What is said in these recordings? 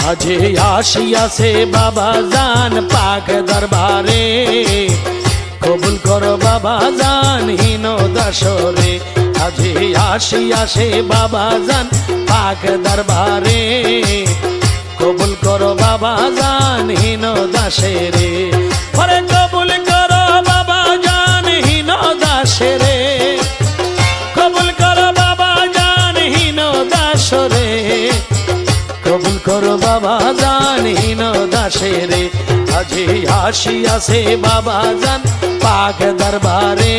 আজে আসিয়াছে বাবা জান পাক দরবারে, কবুল করো বাবা জান হীন দাসরে। আজে আসিয়াছে বাবা জান পাক দরবারে, কবুল করো বাবা জান হীন দাসরে। পরে কবুল করো বাবা জান হীন দাসরে, কবুল করো বাবা জান হীন দাসরে, কবুল করো বাবা জান হীন দাসরে। আজে আসিয়াছে বাবা জান পাক দরবারে,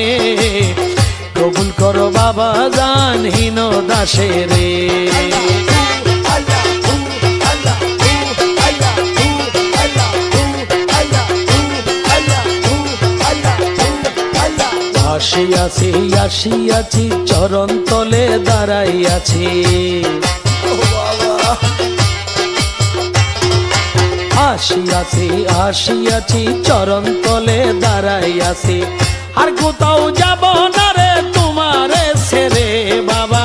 কবুল করো বাবা জান হীন দাসরে। আসিয়াছি আসিয়াছি চরণ তলে দাঁড়াইয়াছি, আসিয়াছি আসিয়াছি চরণ তলে দাঁড়াইয়াছি। আর কোথাও যাব না রে তোমারে ছেড়ে বাবা,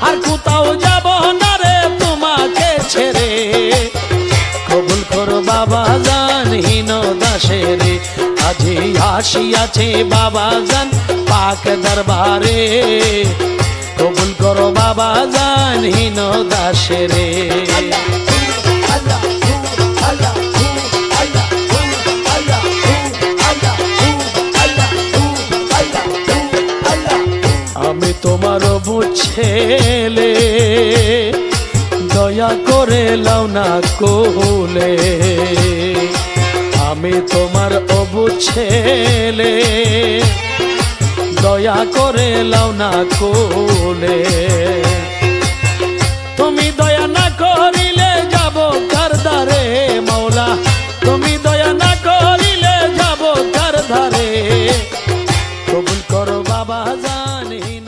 আর কোথাও যাব না রে তোমাকে ছেড়ে, কবুল করো বাবা জান হীন দাসরে। আজে আসিয়াছে বাবা জান পাক দরবারে, কবুল করো বাবা জান হীন দাসরে। আমি তোমার বুঝেলে দয়া করে লাও না কোলে, আমি তোমার অবুঝেলে দয়া করে লাও না কোলে। তুমি দয়া না করিলে যাব কার ধারে মৌলা, তুমি দয়া না করিলে যাব কার ধারে, কবুল করো বাবা জান হীন